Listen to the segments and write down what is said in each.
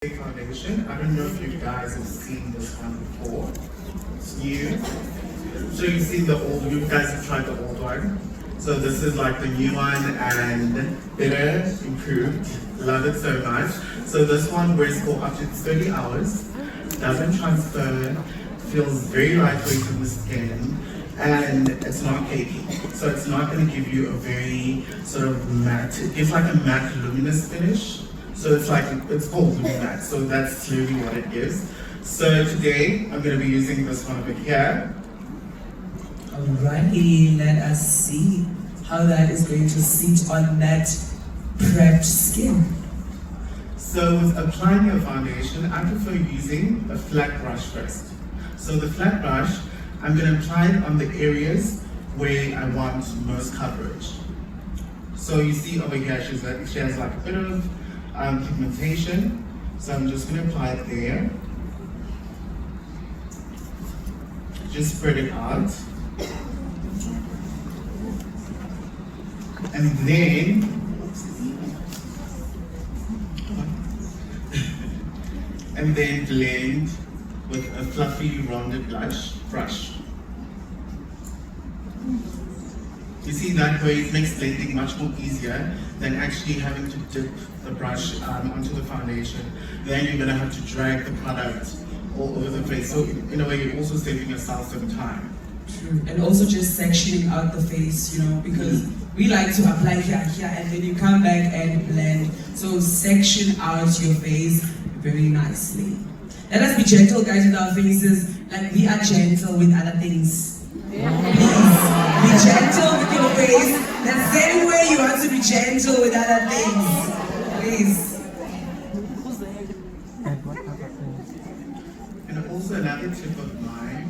Foundation. I don't know if you guys have seen this one before. It's new. So you see you guys have tried the old one. So this is like the new one and better, improved. Love it so much. So this one wears for up to 30 hours. Doesn't transfer, feels very lightweight on the skin, and it's not cakey. So it's not going to give you a very sort of matte, it gives like a matte luminous finish. So it's called Luminax, so that's clearly what it gives. So today, I'm going to be using this one over here. Alrighty, let us see how that is going to sit on that prepped skin. So with applying your foundation, I prefer using a flat brush first. So the flat brush, I'm going to apply it on the areas where I want most coverage. So you see over here, she has like a bit of pigmentation, so I'm just going to apply it there. Just spread it out. And then, blend with a fluffy rounded brush. You see, that way it makes blending much more easier than actually having to dip the brush onto the foundation. Then you're going to have to drag the product all over the face. So in a way, you're also saving yourself some time. True. And also just sectioning out the face, because we like to apply here, and then you come back and blend. So section out your face very nicely. Let us be gentle, guys, with our faces, like we are gentle with other things. Please, be gentle with your face, the same way you want to be gentle with other things. Please. And also another tip of mine,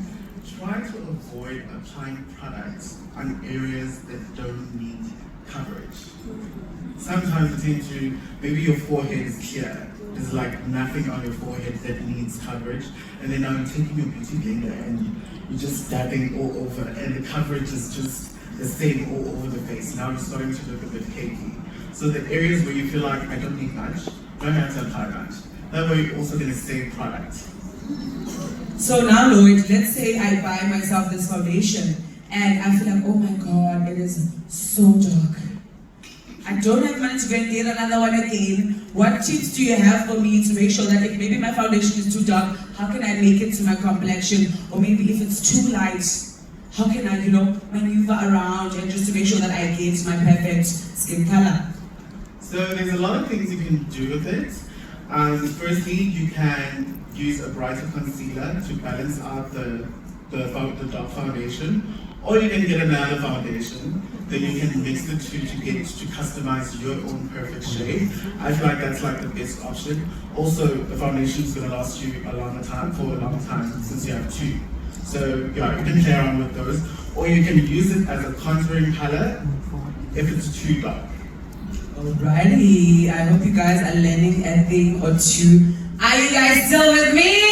try to avoid applying products on areas that don't need coverage. Sometimes you tend to, maybe your forehead is clear, there's like nothing on your forehead that needs coverage, and then now you're taking your beauty blender and you're just dabbing all over, and the coverage is just the same all over the face. Now it's starting to look a bit cakey. So the areas where you feel like I don't need much, don't have to apply much. That way you're also going to save product. So now, Lloyd, let's say I buy myself this foundation and I feel like, oh my god, it is so dark. I don't have money to go and get another one again. What tips do you have for me to make sure that if maybe my foundation is too dark, how can I make it to my complexion? Or maybe if it's too light, how can I, maneuver around and just to make sure that I get my perfect skin color? So there's a lot of things you can do with it. Firstly, you can use a brighter concealer to balance out the dark foundation, or you can get another foundation. Then you can mix the two to customize your own perfect shade. I feel like that's like the best option. Also, the foundation is going to last you for a long time since you have two. So yeah, you can play around with those, or you can use it as a contouring color if it's too dark. Alrighty, I hope you guys are learning a thing or two. Are you guys still with me?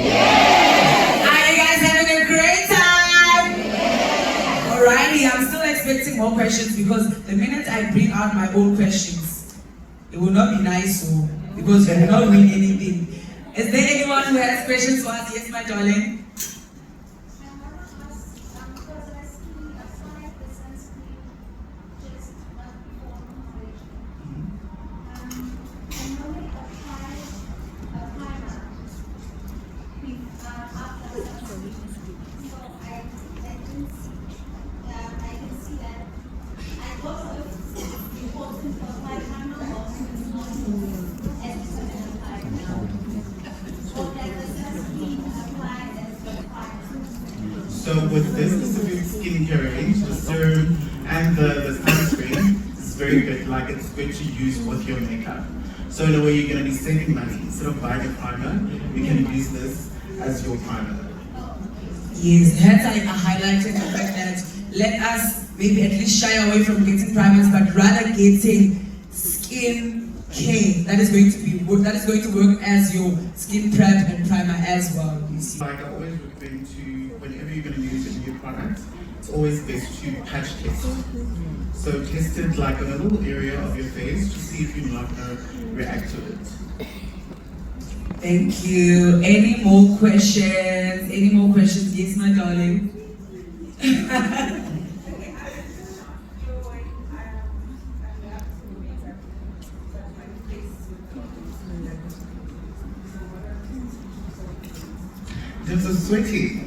Yeah! Are you guys having a great time? Yeah! Alrighty, I'm still expecting more questions because the minute I bring out my own questions, it will not be nice, because you will not win anything. Is there anyone who has questions for us? Yes, my darling. So with this specific skincare range, the serum and the sunscreen is very good. Like, it's good to use with your makeup. So in a way, you're going to be saving money. Instead of buying a primer, you can use this as your primer. Yes, hence I highlighted the fact that let us maybe at least shy away from getting primers, but rather getting skin care that is going to work as your skin prep and primer as well. You see. Like I always recommend to, whenever you're going to use a new product, it's always best to patch test. So test it like on a little area of your face to see if you're not going to react to it. Thank you. Any more questions? Any more questions? Yes, my darling. I'm so sweaty.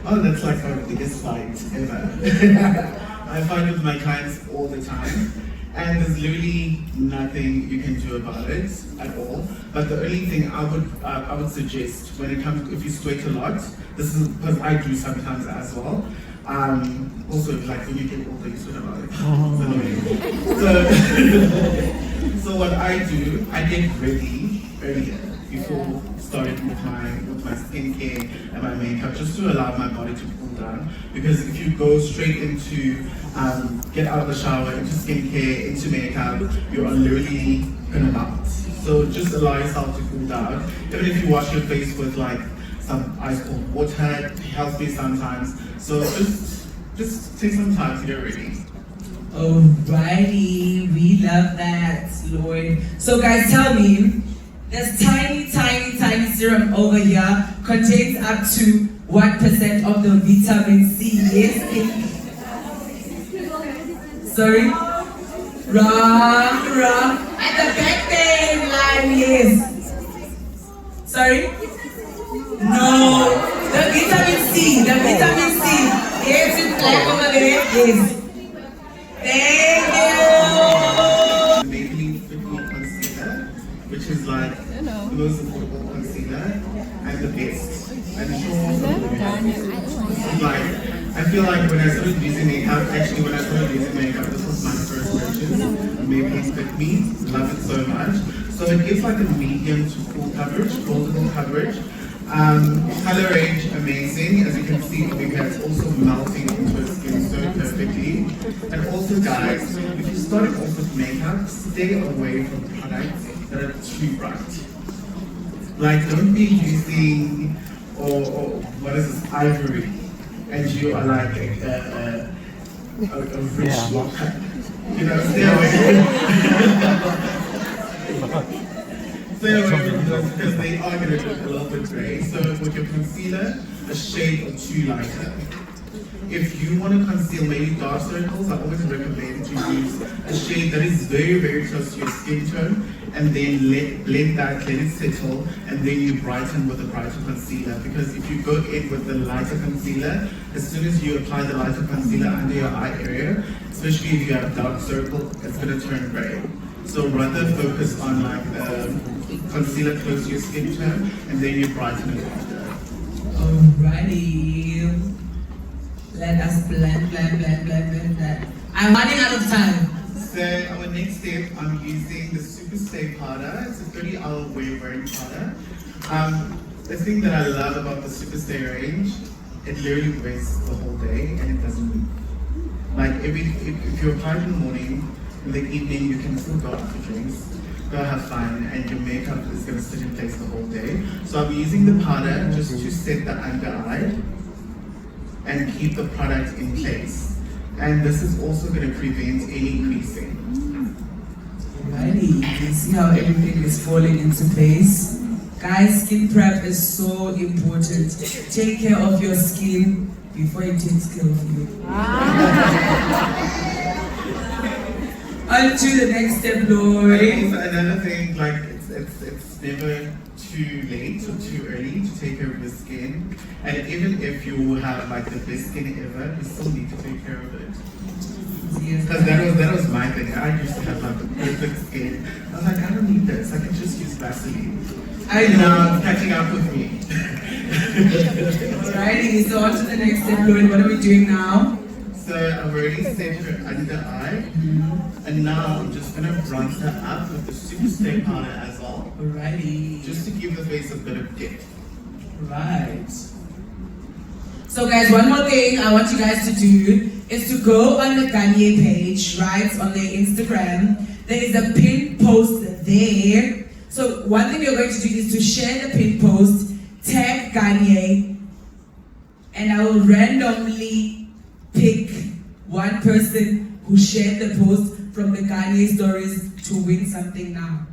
Oh, that's like our biggest fight ever. I fight with my clients all the time, and there's literally nothing you can do about it at all. But the only thing I would suggest when it comes, if you sweat a lot, this is because I do sometimes as well. Also, like when you get older, you sweat a lot. It's annoying. So what I do, I get ready earlier before starting with my skincare and my makeup, just to allow my body to cool down. Because if you go straight into get out of the shower, into skincare, into makeup, you are literally gonna melt. So just allow yourself to cool down. Even if you wash your face with like some ice cold water, it helps me sometimes. So just take some time to get ready. Alrighty, we love that, Lloyd. So guys, tell me, this tiny serum over here contains up to what percent of the vitamin C? Yes. Sorry? Wrong. At the back there, line, yes. Sorry? No. The vitamin C. Yes, it's black over there. Yes. Thank you. Maybelline Fit Me Concealer, which is like the most affordable concealer and the best. I'm sure like I feel like when I started using makeup, this was my first purchase. Maybelline Fit Me, love it so much. So it gives like a medium to full coverage, golden coverage. Color range amazing, as you can see over here, it's also melting into the skin so perfectly. And also guys, if you start off with makeup, stay away from products that are too bright. Like don't be using or what is this, ivory, and you are like a rich walker. You know, stay away. Stay away from those because they are going to look a little bit grey. So with your concealer, a shade or two lighter. If you want to conceal maybe dark circles, I always recommend to use a shade that is very, very close to your skin tone, and then blend that, let it settle, and then you brighten with a brighter concealer. Because if you go in with the lighter concealer, as soon as you apply the lighter concealer under your eye area, especially if you have dark circle, it's going to turn grey. So rather focus on like the concealer close to your skin tone, and then you brighten it after. Alrighty. Let us blend. I'm running out of time. So our next step, I'm using the Super Stay powder. It's a 30-hour wearing powder. The thing that I love about the Super Stay range, it literally wears the whole day and it doesn't move. Like if you apply it in the morning, in the evening you can still go out for drinks, go have fun, and your makeup is going to sit in place the whole day. So I'll be using the powder just to set the under eye and keep the product in place. And this is also going to prevent any creasing. Alrighty, you can see how everything is falling into place. Guys, skin prep is so important. Take care of your skin before it takes care of you. On to the next step, Lloyd. Also another thing, like it's never too late or too early to take care of your skin. And even if you have like the best skin ever, you still need to take care of it. Because that was my thing. I used to have like the perfect skin. I was like, I don't need this. I can just use Vaseline. I know, catching up with me. Alrighty, so on to the next step, Lloyd. What are we doing now? So I've already set her under eye, and now I'm just gonna bronze her up with the Super Stay powder as well. Alrighty. Just to give the face a bit of depth. Right. So guys, one more thing I want you guys to do is to go on the Garnier page, right, on their Instagram. There is a pinned post there. So one thing you're going to do is to share the pinned post, tag Garnier, and I will randomly pick one person who shared the post from the Garnier stories to win something now.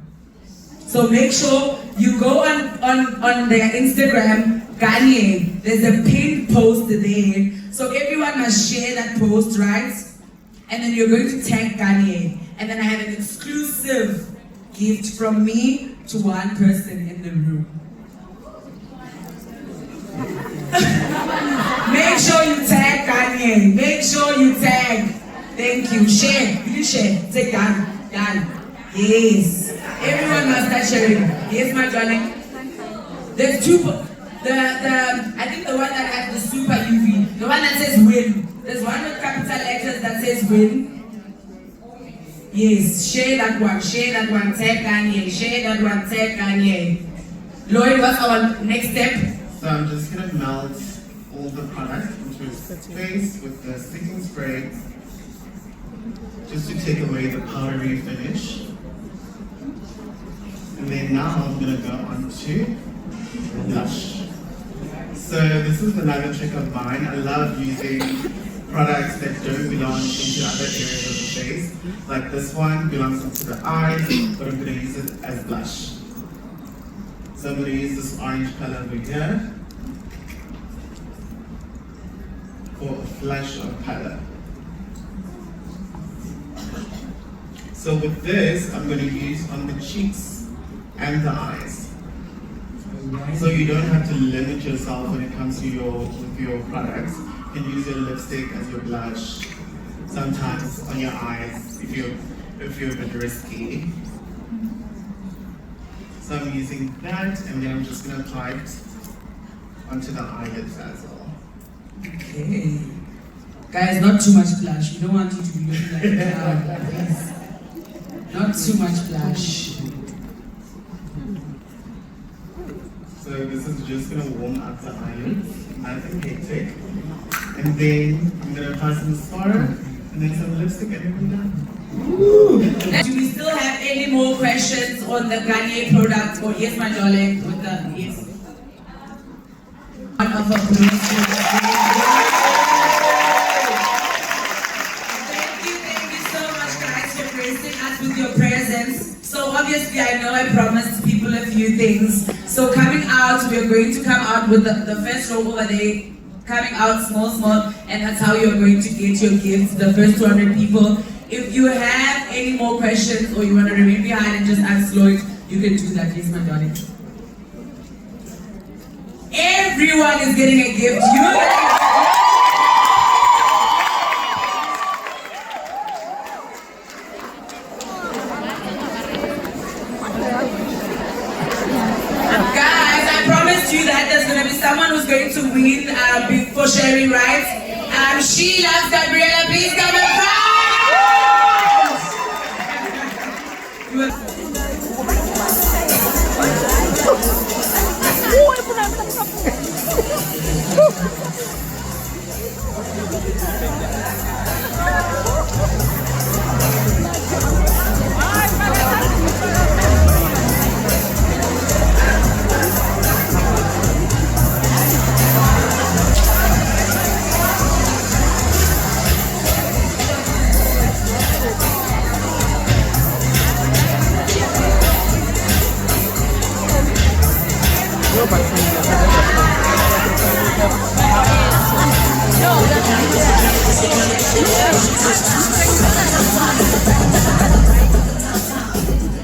So make sure you go on on their Instagram, Kanye. There's a pinned post there. So everyone must share that post, right? And then you're going to tag Kanye. And then I have an exclusive gift from me to one person in the room. Make sure you tag Kanye. Make sure you tag. Thank you. Share. You share. Say done. Done. Yes. Everyone must start sharing. Yes, my darling. There's two. I think the one that has the super UV. The one that says win. There's one with capital letters that says win. Yes. Share that one. Share that one. Tag Kanye. Share that one. Tag Kanye. Lloyd, what's our next step? So I'm just going to melt all the product into his face with the sticking spray, just to take away the powdery finish. And then now I'm going to go on to blush. So this is another trick of mine. I love using products that don't belong into other areas of the face. Like this one belongs into the eyes, but I'm going to use it as blush. So I'm going to use this orange color over here for a flush of color. So with this, I'm going to use on the cheeks and the eyes. So you don't have to limit yourself when it comes to your products. You can use your lipstick as your blush. Sometimes on your eyes if you're a bit risky. So I'm using that, and then I'm just going to apply it onto the eyelids as well. Okay. Guys, not too much blush. We don't want you to be looking like that. Please. Not too much blush. So this is just going to warm up the eyelids, nothing hectic. And then I'm going to apply some mascara, and then some lipstick, and then we're done. Do we still have any more questions on the Kanye product? Or yes, my darling, with the yes. Thank you so much, guys, for gracing us with your presence. So obviously, I know I promised people a few things. So coming out, we are going to come out with the first row over there. Coming out small, and that's how you're going to get your gifts. The first 200 people. If you have any more questions or you want to remain behind and just ask Lloyd, you can do that, yes, my darling. Everyone is getting a gift. Guys, I promised you that there's going to be someone who's going to win for sharing rights. She loves Gabriella. Please come in front.